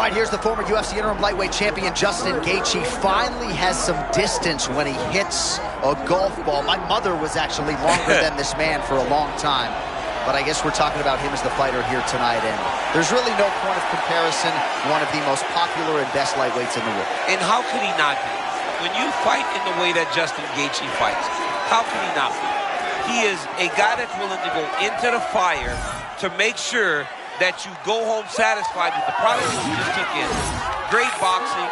All right, here's the former UFC interim lightweight champion, Justin Gaethje. Finally has some distance when he hits a golf ball. My mother was actually longer than this man for a long time. But I guess we're talking about him as the fighter here tonight, and there's really no point of comparison. One of the most popular and best lightweights in the world. And how could he not be? When you fight in the way that Justin Gaethje fights, how can he not be? He is a guy that's willing to go into the fire to make sure that you go home satisfied with the product that you just took in. Great boxing,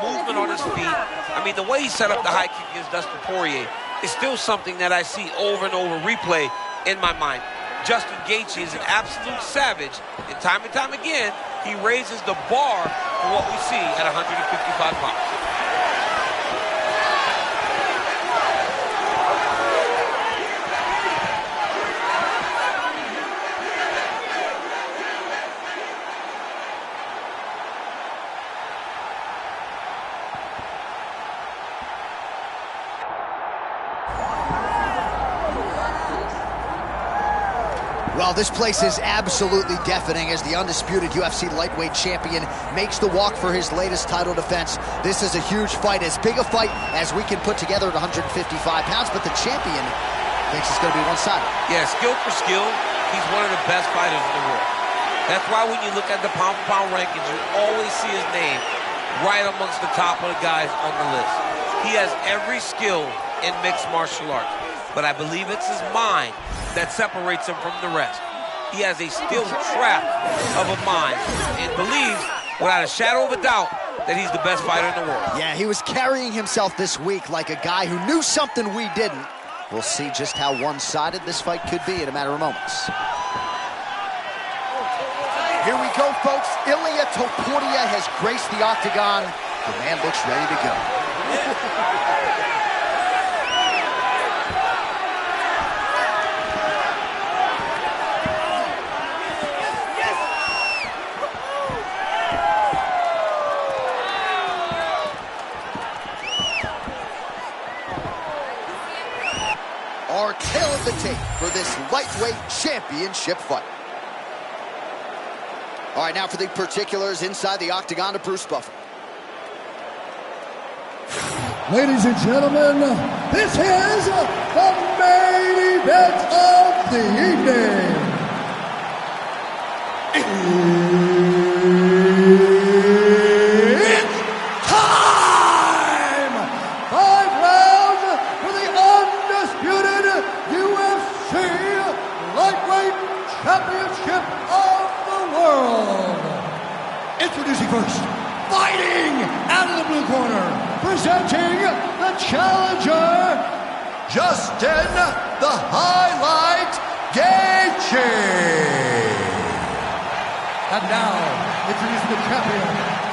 movement on his feet. I mean, the way he set up the high kick against Dustin Poirier is still something that I see over and over replay in my mind. Justin Gaethje is an absolute savage, and time again, he raises the bar for what we see at 155 pounds. Well, this place is absolutely deafening as the undisputed UFC lightweight champion makes the walk for his latest title defense. This is a huge fight, as big a fight as we can put together at 155 pounds, but the champion thinks it's going to be one-sided. Yeah, skill for skill, he's one of the best fighters in the world. That's why when you look at the pound-for-pound rankings, you always see his name right amongst the top of the guys on the list. He has every skill in mixed martial arts, but I believe it's his mind that separates him from the rest. He has a steel trap of a mind and believes, without a shadow of a doubt, that he's the best fighter in the world. Yeah, he was carrying himself this week like a guy who knew something we didn't. We'll see just how one-sided this fight could be in a matter of moments. Here we go, folks. Ilia Topuria has graced the octagon. The man looks ready to go. Our tail of the tape for this lightweight championship fight. All right, now for the particulars inside the octagon of Bruce Buffer. Ladies and gentlemen, this is the main event of the evening. It's time! 5 rounds for the undisputed UFC Lightweight Championship of the world. Introducing first, fighting out of the blue corner, presenting the challenger, Justin the Highlight Gaethje. And now, introducing the champion,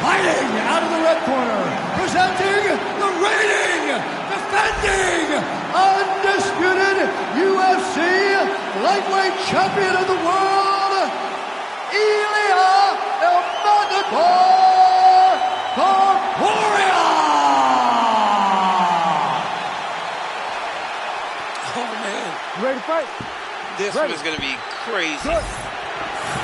fighting out of the red corner, presenting the reigning, defending, undisputed UFC lightweight champion of the world, Ilia Topuria. Oh, man. You ready to fight? This one is going to be crazy. Good.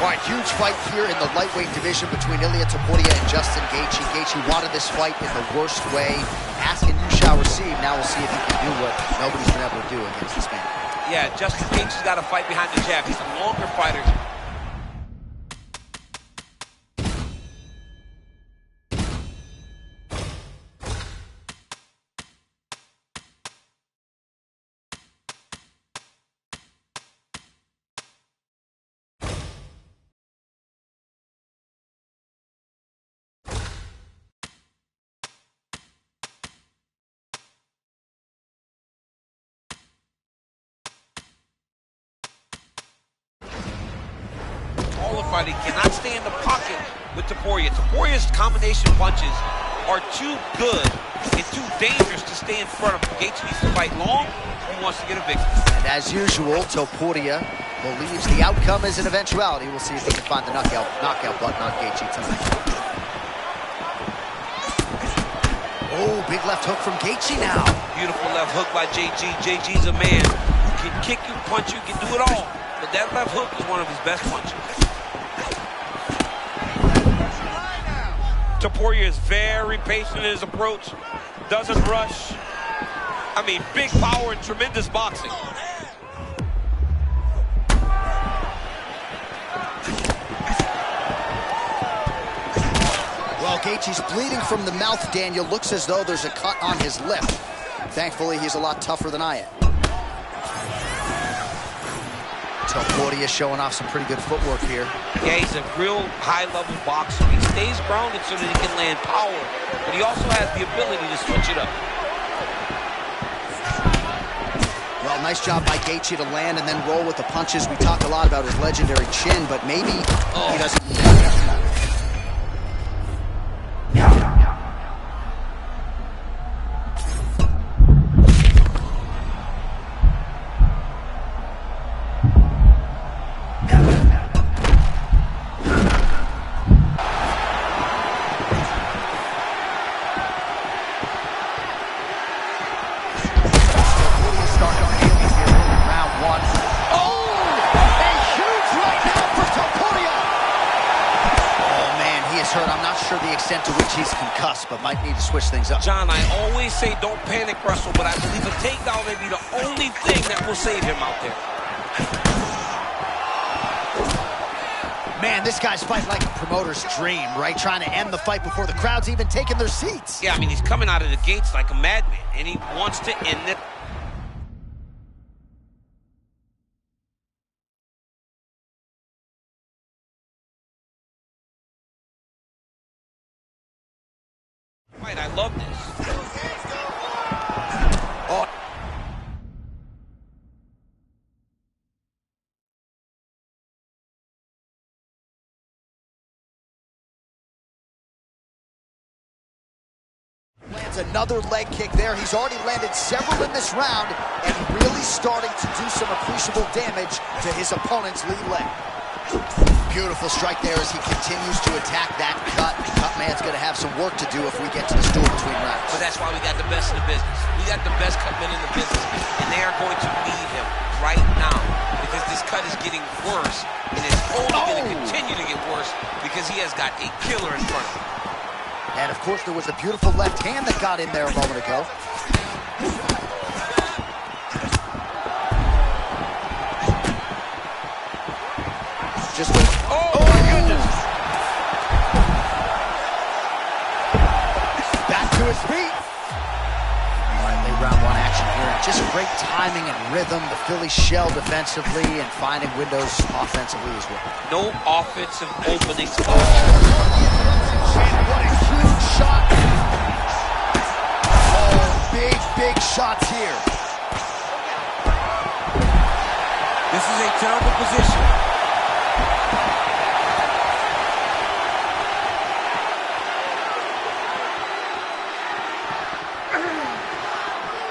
All right, huge fight here in the lightweight division between Ilia Topuria and Justin Gaethje. Gaethje wanted this fight in the worst way. Ask and you shall receive. Now we'll see if he can do what nobody's been able to do against this man. Yeah, Justin Gaethje's got to fight behind the jab. He's a longer fighter. He cannot stay in the pocket with Topuria. Topuria's combination punches are too good and too dangerous to stay in front of him. Gaethje needs to fight long. He wants to get a victory. And as usual, Topuria believes the outcome is an eventuality. We'll see if he can find the knockout button on Gaethje tonight. Oh, big left hook from Gaethje now. Beautiful left hook by JG. JG's a man who can kick you, punch you, can do it all. But that left hook is one of his best punches. Topuria is very patient in his approach, doesn't rush. I mean, big power and tremendous boxing. Well, Gaethje's bleeding from the mouth, Daniel. Looks as though there's a cut on his lip. Thankfully, he's a lot tougher than I am. Topuria showing off some pretty good footwork here. Yeah, he's a real high-level boxer. He stays grounded so that he can land power, but he also has the ability to switch it up. Well, nice job by Gaethje to land and then roll with the punches. We talk a lot about his legendary chin, but maybe he doesn't. I'm not sure the extent to which he's concussed, but might need to switch things up. John, I always say don't panic wrestle, but I believe a takedown may be the only thing that will save him out there. Man, this guy's fighting like a promoter's dream, right? Trying to end the fight before the crowd's even taking their seats. Yeah, I mean, he's coming out of the gates like a madman, and he wants to end it. Right, I love this. Oh. Lands another leg kick there. He's already landed several in this round and really starting to do some appreciable damage to his opponent's lead leg. Beautiful strike there as he continues to attack that cut. The cut man's going to have some work to do if we get to the stool between rounds. But that's why we got the best in the business. We got the best cut men in the business, and they are going to lead him right now because this cut is getting worse, and it's only going to continue to get worse because he has got a killer in front of him. And of course, there was a beautiful left hand that got in there a moment ago. Just oh my goodness! Back to his feet. All right, late round one action here. Just great timing and rhythm. The Philly shell defensively and finding windows offensively as well. No offensive openings. What a huge shot. Oh, big shots here. This is a terrible position.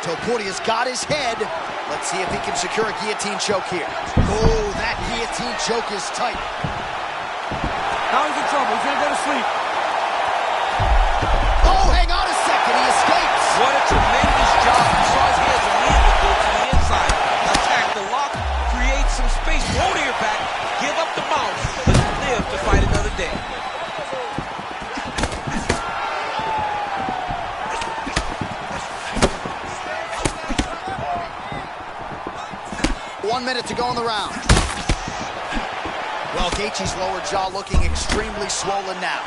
Topuria's got his head. Let's see if he can secure a guillotine choke here. Oh, that guillotine choke is tight. Now he's in trouble. He's gonna go to sleep. Oh, hang on a second. He escapes. What a tremendous job. He saw his hands immediately go to the inside. Attack the lock. Create some space. Roll to your back. Give up the mount. But live to fight another day. 1 minute to go in the round. Well, Gaethje's lower jaw looking extremely swollen now.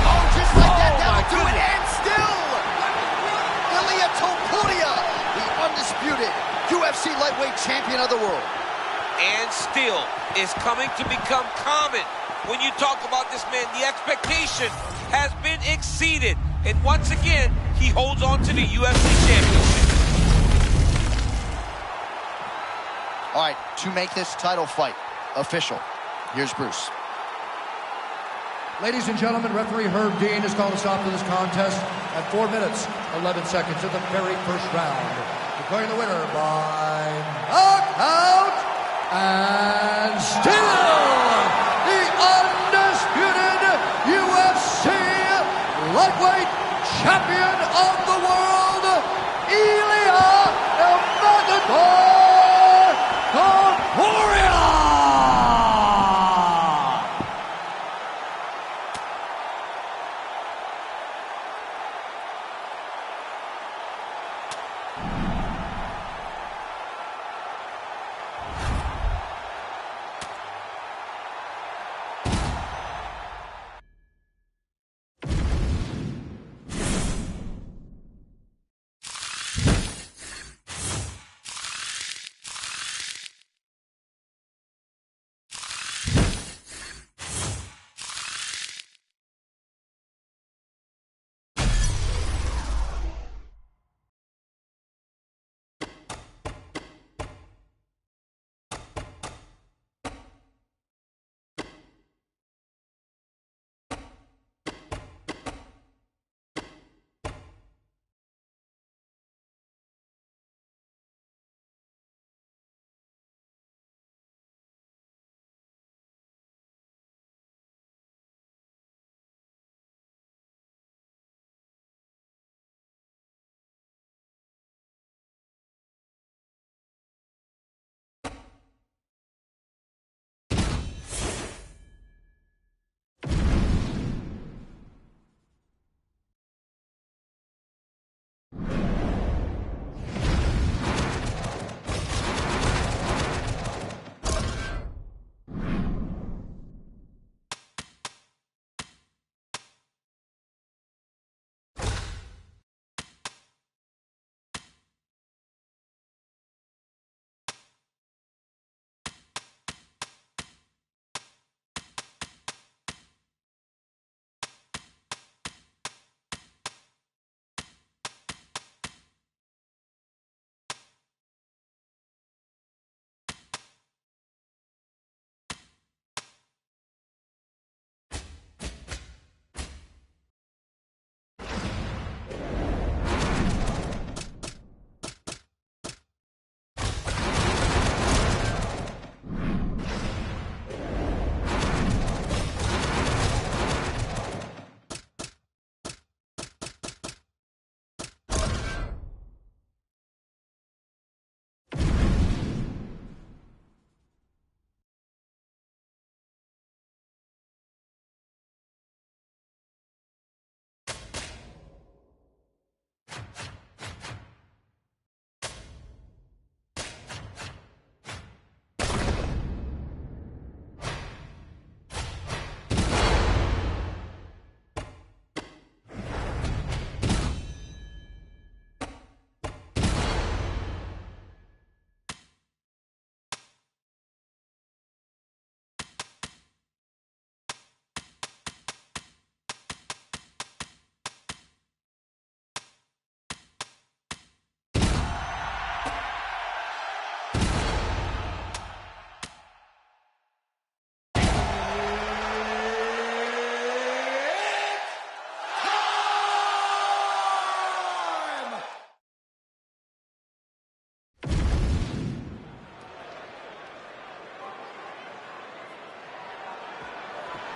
Oh, just like that, that'll do it, and still! Ilia Topuria, the undisputed UFC lightweight champion of the world. And still is coming to become common. When you talk about this man, the expectation has been exceeded. And once again, he holds on to the UFC championship. All right, to make this title fight official, here's Bruce. Ladies and gentlemen, referee Herb Dean has called a stop to this contest at 4 minutes, 11 seconds of the very first round. Declaring the winner by knockout and still the undisputed UFC lightweight champion of the world, Ilia Topuria.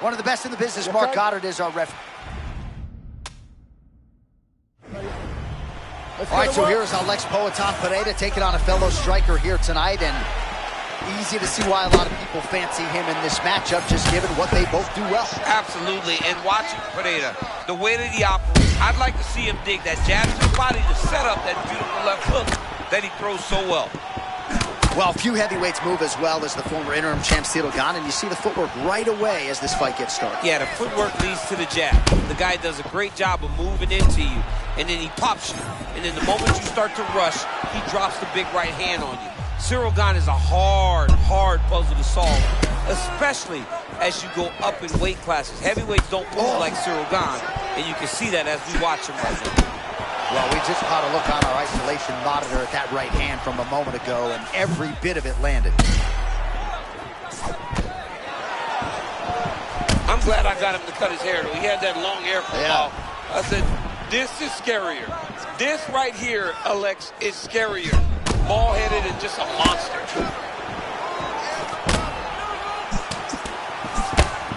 One of the best in the business, Mark Goddard, is our ref. All right, so here's Alex Poatan Pereira taking on a fellow striker here tonight, and easy to see why a lot of people fancy him in this matchup, just given what they both do well. Absolutely, and watching Pereira, the way that he operates, I'd like to see him dig that jab to the body to set up that beautiful left hook that he throws so well. Well, few heavyweights move as well as the former interim champ Ciryl Gane, and you see the footwork right away as this fight gets started. Yeah, the footwork leads to the jab. The guy does a great job of moving into you, and then he pops you. And then the moment you start to rush, he drops the big right hand on you. Ciryl Gane is a hard puzzle to solve, especially as you go up in weight classes. Heavyweights don't move like Ciryl Gane, and you can see that as we watch him right now. Well, we just caught a look on our isolation monitor at that right hand from a moment ago, and every bit of it landed. I'm glad I got him to cut his hair, though. He had that long hair for a while. I said, this is scarier. This right here, Alex, is scarier. Bald-headed and just a monster.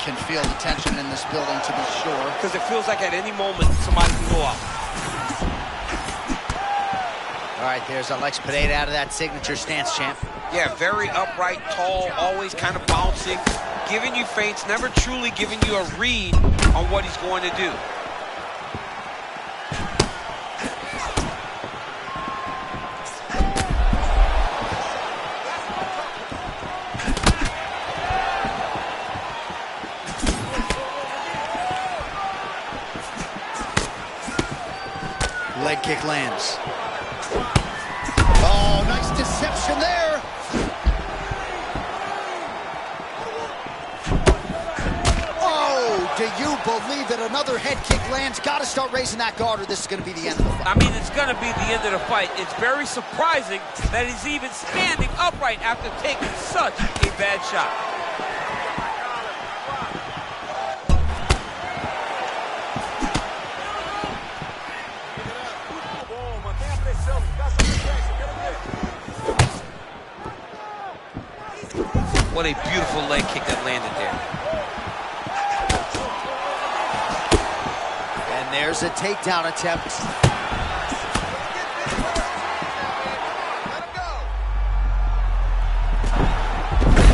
Can feel the tension in this building, to be sure. Because it feels like at any moment somebody can go out. All right, there's Alex Pereira out of that signature stance, champ. Yeah, very upright, tall, always kind of bouncing, giving you feints, never truly giving you a read on what he's going to do. Leg kick lands. Oh, nice deception there. Oh, do you believe that another head kick lands? Got to start raising that guard, or this is going to be the end of the fight. I mean, it's going to be the end of the fight. It's very surprising that he's even standing upright after taking such a bad shot. What a beautiful leg kick that landed there. And there's a takedown attempt.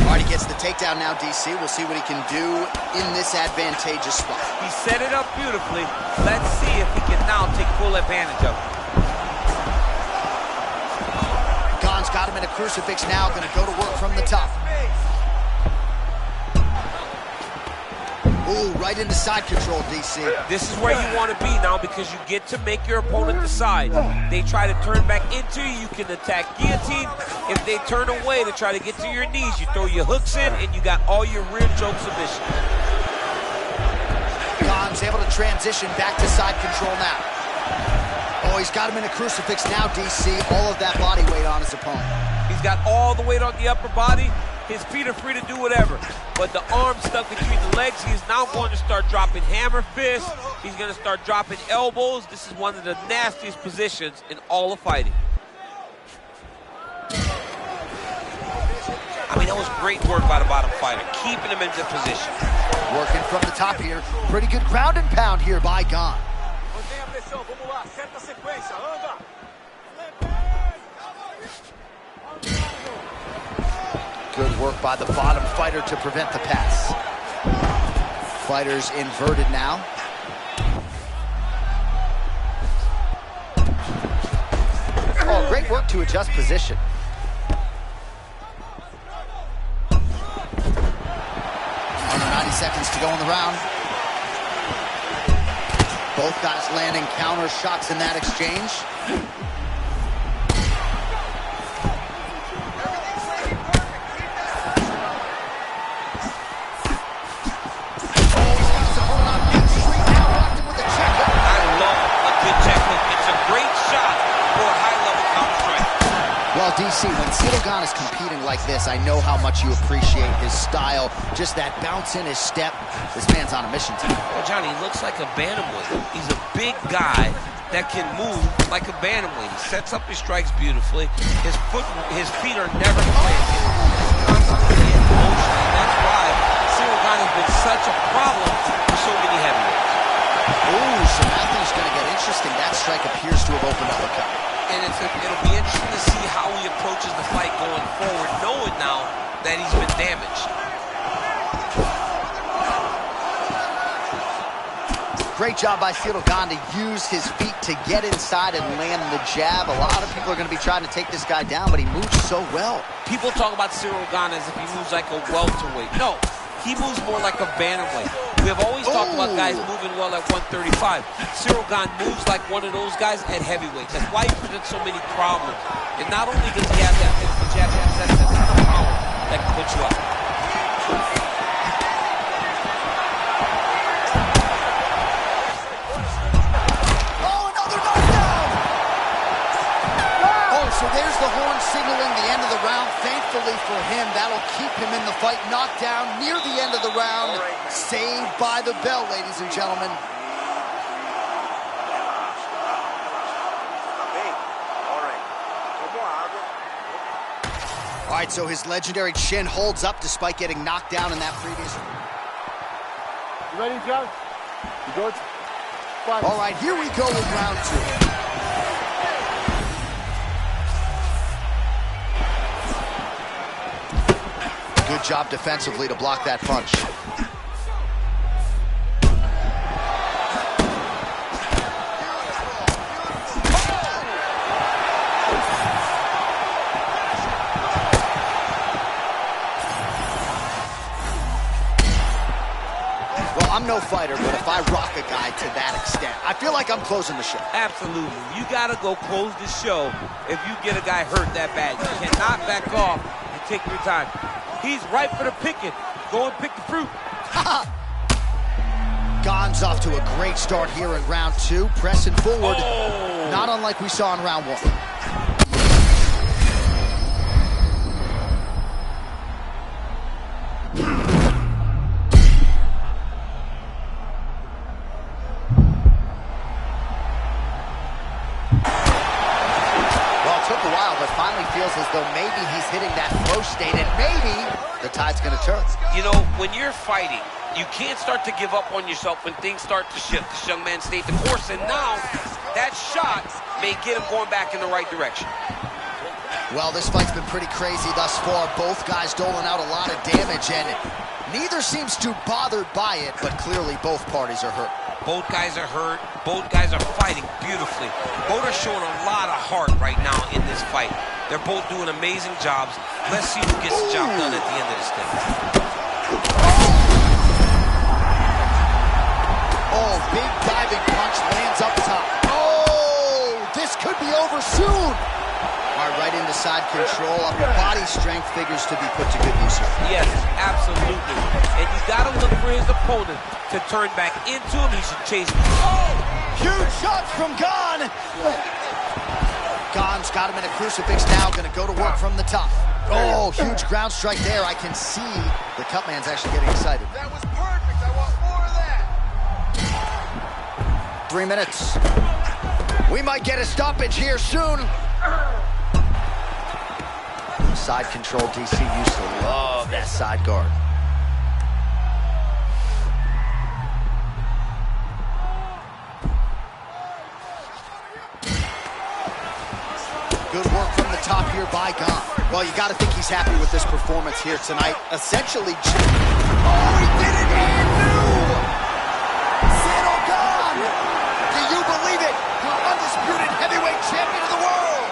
All right, he gets the takedown now, DC. We'll see what he can do in this advantageous spot. He set it up beautifully. Let's see if he can now take full advantage of it. Gane's got him in a crucifix now, going to go to work from the top. Ooh, right into side control, DC. This is where you want to be now because you get to make your opponent decide. They try to turn back into you, you can attack guillotine. If they turn away to try to get to your knees, you throw your hooks in and you got all your rear choke submission. Gane's able to transition back to side control now. Oh, he's got him in a crucifix now, DC. All of that body weight on his opponent. He's got all the weight on the upper body. His feet are free to do whatever. But the arms stuck between the legs, he's now going to start dropping hammer fists. He's going to start dropping elbows. This is one of the nastiest positions in all of fighting. I mean, that was great work by the bottom fighter, keeping him in the position. Working from the top here. Pretty good ground and pound here by Gane. Good work by the bottom fighter to prevent the pass. Fighter's inverted now. Oh, great work to adjust position. Under 90 seconds to go in the round. Both guys landing counter shots in that exchange. Well, DC, when Ciryl Gane is competing like this, I know how much you appreciate his style. Just that bounce in his step. This man's on a mission tonight. Well, Johnny, he looks like a bantamweight. He's a big guy that can move like a bantamweight. He sets up his strikes beautifully. His feet are never planted. He's constantly in motion, and that's why Ciryl Gane has been such a problem for so many heavyweights. Oh, so now things going to get interesting. That strike appears to have opened up a cut. And it'll be interesting to see how he approaches the fight going forward, knowing now that he's been damaged. Great job by Ciryl Gane to use his feet to get inside and land the jab. A lot of people are going to be trying to take this guy down, but he moves so well. People talk about Ciryl Gane as if he moves like a welterweight. No, he moves more like a bantamweight. We have always talked about guys moving well at 135. Ciryl Gane moves like one of those guys at heavyweight. That's why he presents so many problems. And not only does he have that finish, but you have to have that sense of power that can put you up. So there's the horn signaling the end of the round. Thankfully for him, that'll keep him in the fight. Knocked down near the end of the round. Saved by the bell, ladies and gentlemen. All right, so his legendary chin holds up despite getting knocked down in that previous. You ready, John? You good? Fine. All right, here we go with round two. Good job defensively to block that punch. Well, I'm no fighter, but if I rock a guy to that extent, I feel like I'm closing the show. Absolutely. You got to go close the show if you get a guy hurt that bad. You cannot back off and take your time. He's ripe for the picking. Go and pick the fruit. Gane's off to a great start here in round two, pressing forward, not unlike we saw in round one. Finally feels as though maybe he's hitting that flow state, and maybe the tide's going to turn. You know, when you're fighting, you can't start to give up on yourself when things start to shift. This young man stayed the course, and now that shot may get him going back in the right direction. Well, this fight's been pretty crazy thus far. Both guys doling out a lot of damage, and neither seems too bothered by it, but clearly both parties are hurt. Both guys are hurt. Both guys are fighting beautifully. Both are showing a lot of heart right now in this fight. They're both doing amazing jobs. Let's see who gets the job done at the end of this thing. Oh, big diving punch lands up top. Oh, this could be over soon. All right, right into side control. Upper body strength figures to be put to good use here. Yes, absolutely. And you got to look for his opponent to turn back into him. He should chase him. Oh, huge shots from Gane. Gane's got him in a crucifix now. Going to go to work from the top. Oh, huge ground strike there. I can see the cut man's actually getting excited. That was perfect. I want more of that. 3 minutes. We might get a stoppage here soon. Side control. DC used to love that side guard. Good work from the top here by Gane. Well, you got to think he's happy with this performance here tonight. Essentially, oh, he did it and knew! Ciryl Gane! Do you believe it? The undisputed heavyweight champion of the world!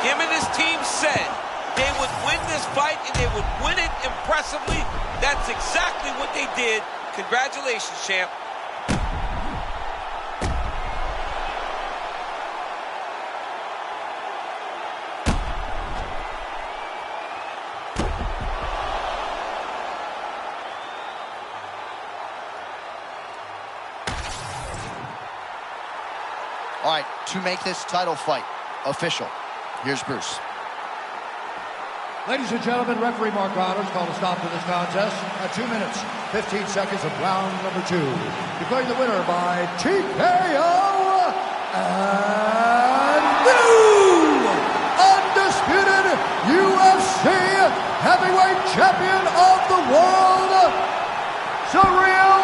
Him and his team said they would win this fight and they would win it impressively. That's exactly what they did. Congratulations, champ. All right, to make this title fight official, here's Bruce. Ladies and gentlemen, referee Mark Reynolds called a stop to this contest at 2 minutes, 15 seconds of round number 2. Declaring the winner by TKO and new undisputed UFC heavyweight champion of the world, Ciryl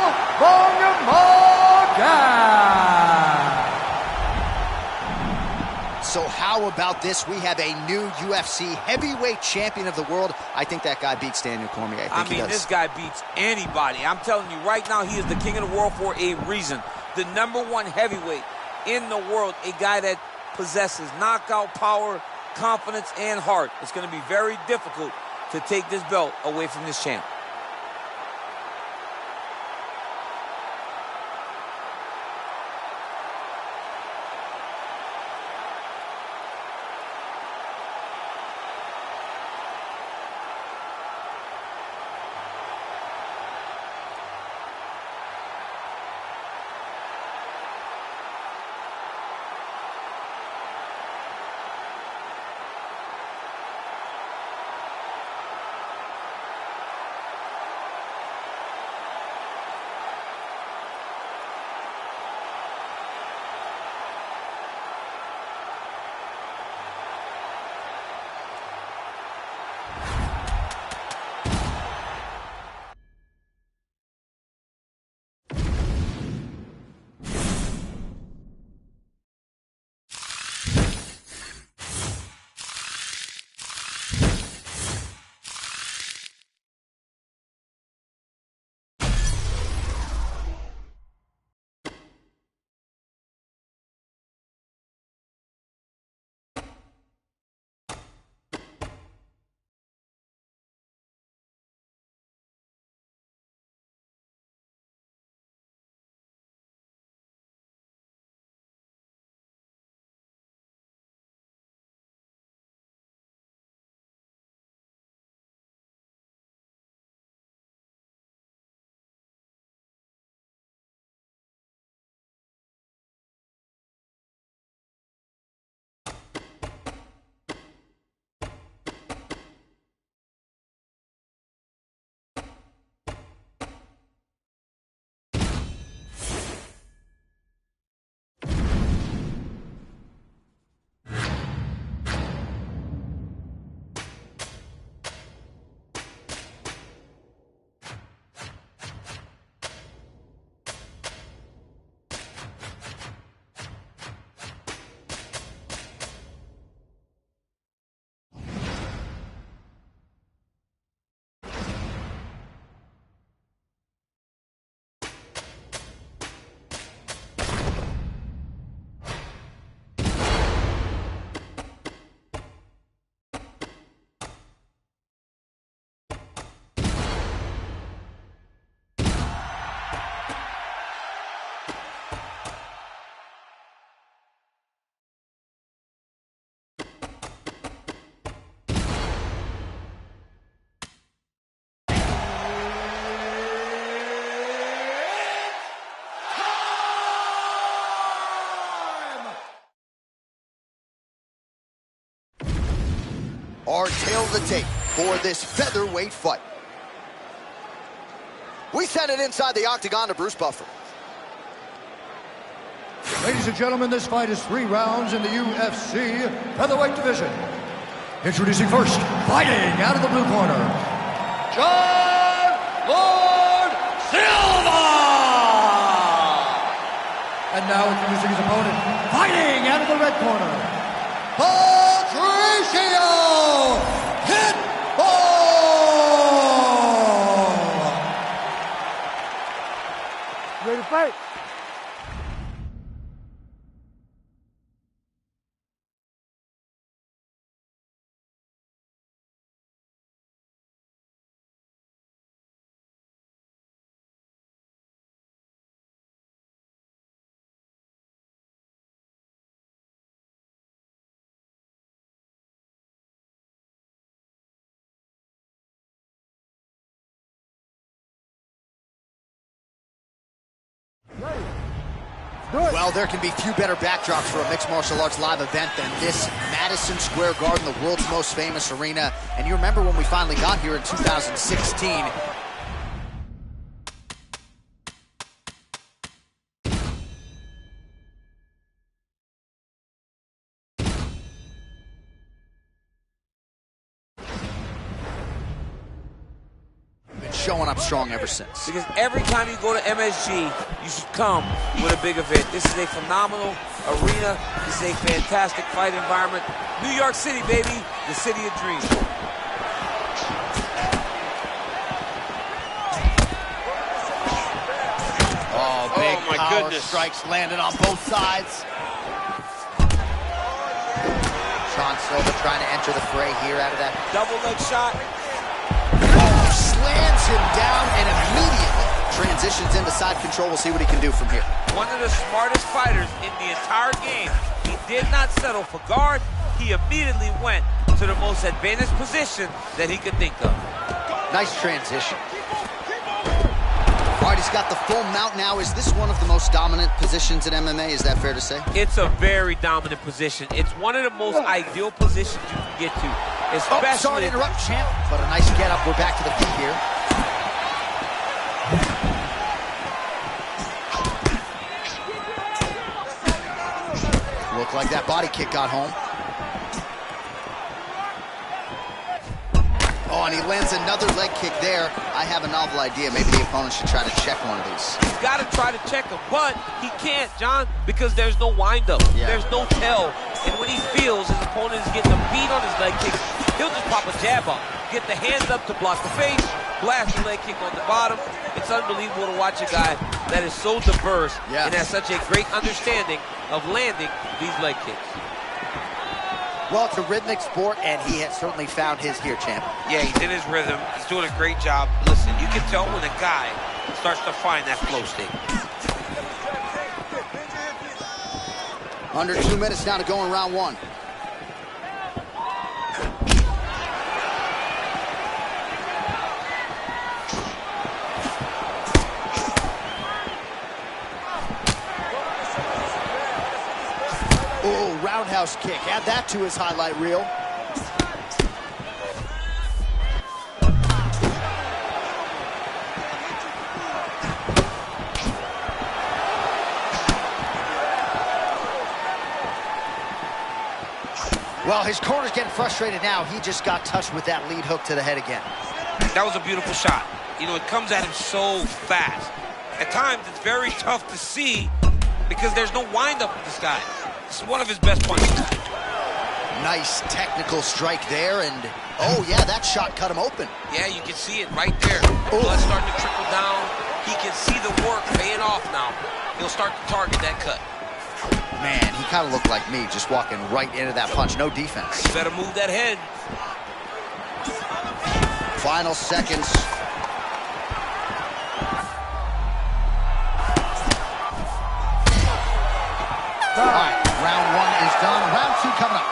how about this? We have a new UFC heavyweight champion of the world. I think that guy beats Daniel Cormier. I mean, this guy beats anybody. I'm telling you, right now, he is the king of the world for a reason. The #1 heavyweight in the world, a guy that possesses knockout power, confidence, and heart. It's going to be very difficult to take this belt away from this champ. Our tail of the tape for this featherweight fight. We send it inside the octagon to Bruce Buffer. Ladies and gentlemen, this fight is 3 rounds in the UFC featherweight division. Introducing first, fighting out of the blue corner, John Lord Silva! And now introducing his opponent, fighting out of the red corner, Patricio Pitbull! Ready to fight? Well, there can be few better backdrops for a mixed martial arts live event than this Madison Square Garden, the world's most famous arena. And you remember when we finally got here in 2016. showing up strong ever since. Because every time you go to MSG, you should come with a big event. This is a phenomenal arena. This is a fantastic fight environment. New York City, baby, the city of dreams. Oh, big power goodness. strikes landed on both sides. Sean Silva trying to enter the fray here out of that. Double leg shot. Oh, slams him down and immediately transitions into side control. We'll see what he can do from here. One of the smartest fighters in the entire game. He did not settle for guard. He immediately went to the most advantaged position that he could think of. Nice transition. All right, he's got the full mount now. Is this one of the most dominant positions in MMA? Is that fair to say? It's a very dominant position. It's one of the most ideal positions you can get to. Especially... Oh, sorry to interrupt, champ, but a nice get up. We're back to the feet here. Looked like that body kick got home. Oh, and he lands another leg kick there. I have a novel idea. Maybe the opponent should try to check one of these. He's got to try to check him, but he can't, John, because there's no windup. Yeah. There's no tell. And when he feels his opponent is getting a beat on his leg kicks, he'll just pop a jab up, get the hands up to block the face, blast the leg kick on the bottom. It's unbelievable to watch a guy that is so diverse and has such a great understanding of landing these leg kicks. Well, it's a rhythmic sport, and he has certainly found his here, champ. Yeah, he's in his rhythm. He's doing a great job. Listen, you can tell when a guy starts to find that flow state. Under 2 minutes now to go in round one. Oh, roundhouse kick. Add that to his highlight reel. Well, his corner's getting frustrated now. He just got touched with that lead hook to the head again. That was a beautiful shot. You know, it comes at him so fast. At times, it's very tough to see because there's no wind-up with this guy. This is one of his best punches. Nice technical strike there, and oh yeah, that shot cut him open. Yeah, you can see it right there. Blood starting to trickle down. He can see the work paying off now. He'll start to target that cut. Man, he kind of looked like me, just walking right into that punch. No defense. You better move that head. Final seconds. All right, round one is done. Round two coming up.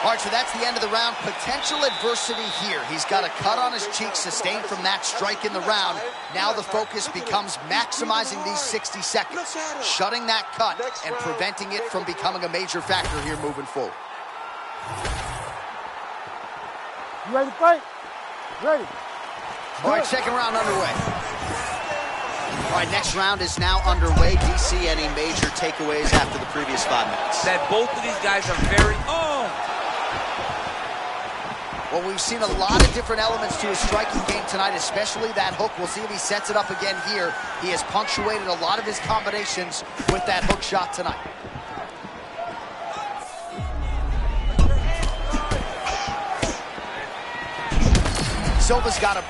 All right, so that's the end of the round. Potential adversity here. He's got a cut on his cheek sustained from that strike in the round. Now the focus becomes maximizing these 60 seconds, shutting that cut and preventing it from becoming a major factor here moving forward. You ready to fight? Ready. All right, second round underway. All right, next round is now underway. DC, any major takeaways after the previous 5 minutes? That both of these guys are very... Well, we've seen a lot of different elements to his striking game tonight, especially that hook. We'll see if he sets it up again here. He has punctuated a lot of his combinations with that hook shot tonight. Silva's got a...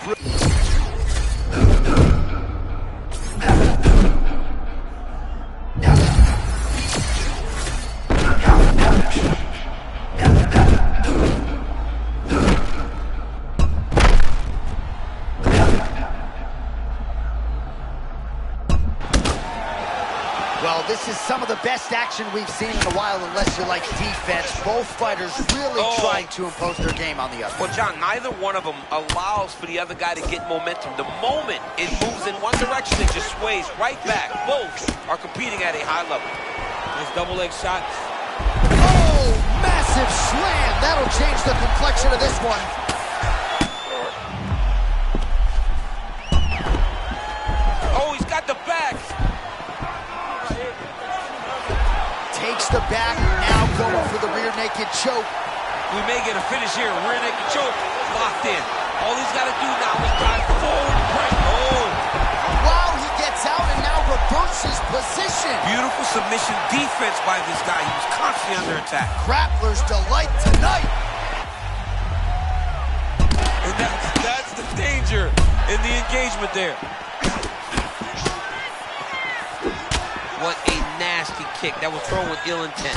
Well, this is some of the best action we've seen in a while, unless you like defense. Both fighters really trying to impose their game on the other. Well, John, neither one of them allows for the other guy to get momentum. The moment it moves in one direction, it just sways right back. Both are competing at a high level. Nice double leg shot. Oh, massive slam. That'll change the complexion of this one. Oh, he's got the back. Takes the back, now going for the rear naked choke. We may get a finish here. Rear naked choke locked in. All he's got to do now is drive forward. Oh! Wow, he gets out and now reverses position. Beautiful submission defense by this guy. He was constantly under attack. Grappler's delight tonight. And that's the danger in the engagement there. What a nasty kick. That was thrown with ill intent.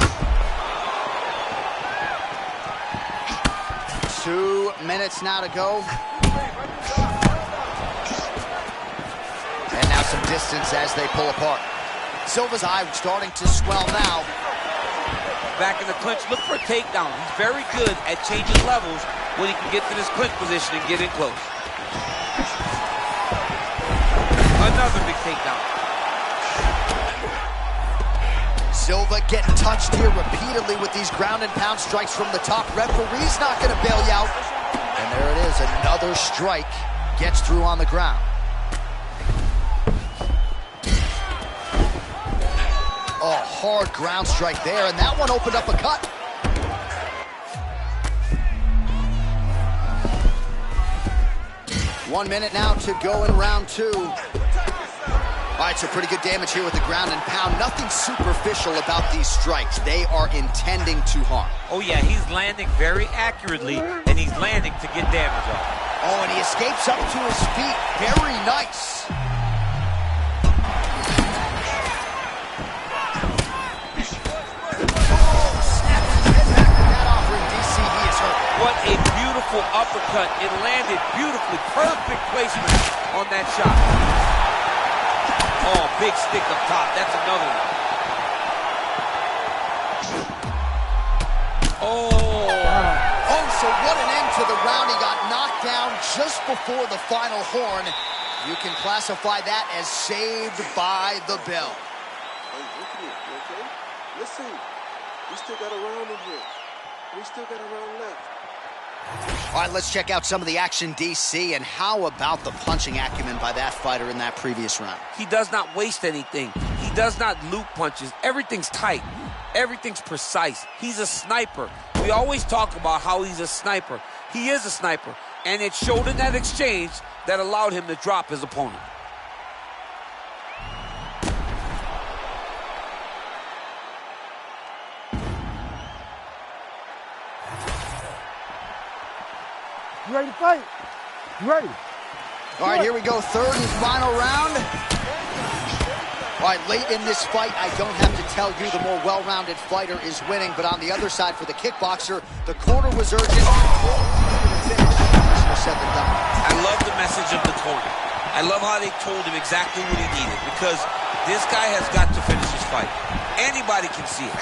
2 minutes now to go. And now some distance as they pull apart. Silva's eye starting to swell now. Back in the clinch, look for a takedown. He's very good at changing levels when he can get to this clinch position and get in close. Another big takedown. Silva getting touched here repeatedly with these ground and pound strikes from the top. Referee's not going to bail you out. And there it is, another strike gets through on the ground. Oh, hard ground strike there, and that one opened up a cut. One minute now to go in round two. All right, so pretty good damage here with the ground and pound. Nothing superficial about these strikes. They are intending to harm. Oh, yeah, he's landing very accurately, and he's landing to get damage off. Oh, and he escapes up to his feet. Very nice. Oh, snaps his head back with that offering. DC, he is hurt. What a beautiful uppercut. It landed beautifully. Perfect placement on that shot. Oh, big stick up top. That's another one. Oh, so what an end to the round. He got knocked down just before the final horn. You can classify that as saved by the bell. Hey, look at me, okay? Listen, we still got a round in here. We still got a round left. All right, let's check out some of the action, DC, and how about the punching acumen by that fighter in that previous round? He does not waste anything. He does not loop punches. Everything's tight. Everything's precise. He's a sniper. We always talk about how he's a sniper. He is a sniper, and it showed in that exchange that allowed him to drop his opponent. You ready to fight? You ready? All right, here we go, third and final round. All right, late in this fight, I don't have to tell you the more well-rounded fighter is winning, but on the other side for the kickboxer, the corner was urgent. More said than done. I love the message of the corner. I love how they told him exactly what he needed, because this guy has got to finish his fight. Anybody can see it.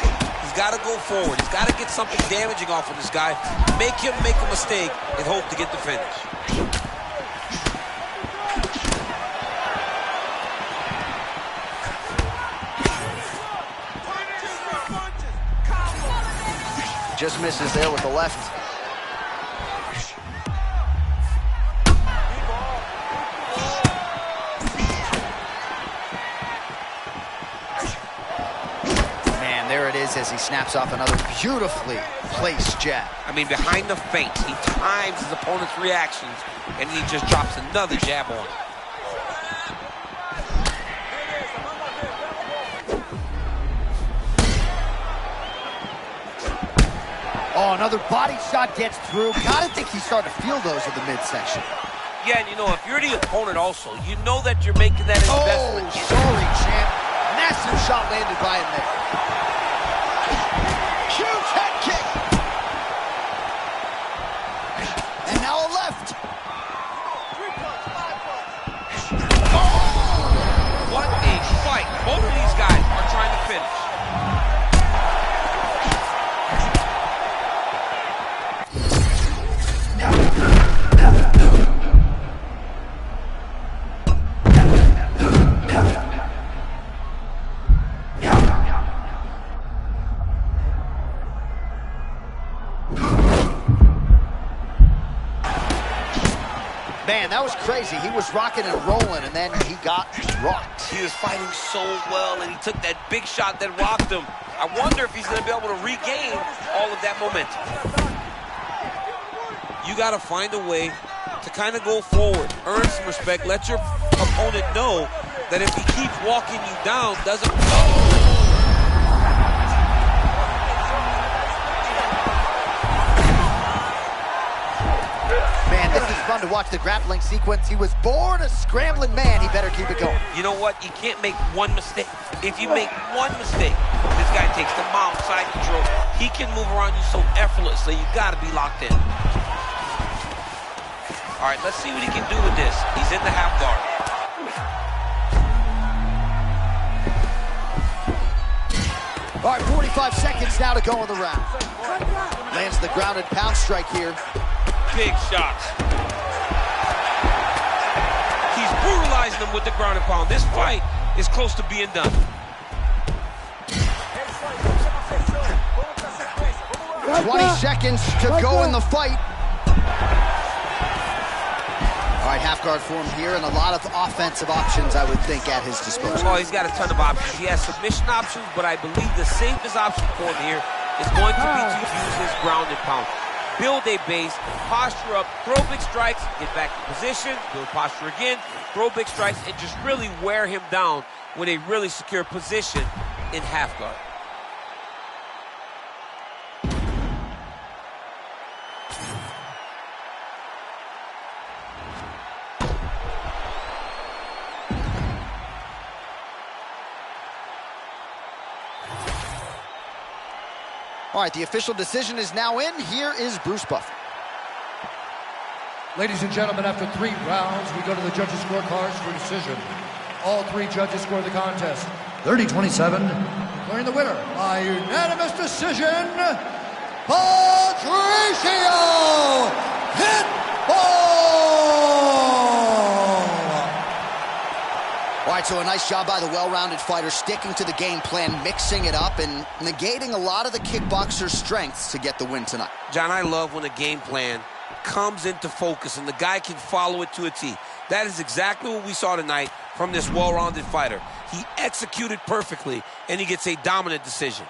He's got to go forward. He's got to get something damaging off of this guy, make him make a mistake, and hope to get the finish. Just misses there with the left. Man, there it is as he snaps off another beautifully placed jab. I mean, behind the feint, he times his opponent's reactions, and he just drops another jab on him. Oh, another body shot gets through. Gotta think he's starting to feel those at the midsection. Yeah, and you know, if you're the opponent also, you know that you're making that investment. Oh, sorry, champ. Massive shot landed by him there. Huge head kick. And now a left. Oh! What a fight. Both of these guys are trying to finish. Man, that was crazy. He was rocking and rolling, and then he got rocked. He was fighting so well, and he took that big shot that rocked him. I wonder if he's going to be able to regain all of that momentum. You got to find a way to kind of go forward, earn some respect, let your opponent know that if he keeps walking you down, doesn't... Man, this is fun to watch the grappling sequence. He was born a scrambling man. He better keep it going. You know what? You can't make one mistake. If you make one mistake, this guy takes the mount, side control. He can move around you so effortlessly. You got to be locked in. All right, let's see what he can do with this. He's in the half guard. All right, 45 seconds now to go in the round. Lands the grounded pound strike here. Big shots. He's brutalizing him with the ground and pound. This fight is close to being done. 20 seconds to go in the fight. All right, half guard form here, and a lot of offensive options, I would think, at his disposal. Oh, he's got a ton of options. He has submission options, but I believe the safest option for him here is going to be to use his ground and pound. Build a base, posture up, throw big strikes, get back in position, build posture again, throw big strikes, and just really wear him down with a really secure position in half guard. All right, the official decision is now in. Here is Bruce Buffer. Ladies and gentlemen, after 3 rounds, we go to the judges' scorecards for decision. All 3 judges scored the contest 30-27, declaring the winner by unanimous decision, Patricio Pitbull! All right, so a nice job by the well-rounded fighter, sticking to the game plan, mixing it up, and negating a lot of the kickboxer's strengths to get the win tonight. John, I love when a game plan comes into focus and the guy can follow it to a T. That is exactly what we saw tonight from this well-rounded fighter. He executed perfectly, and he gets a dominant decision.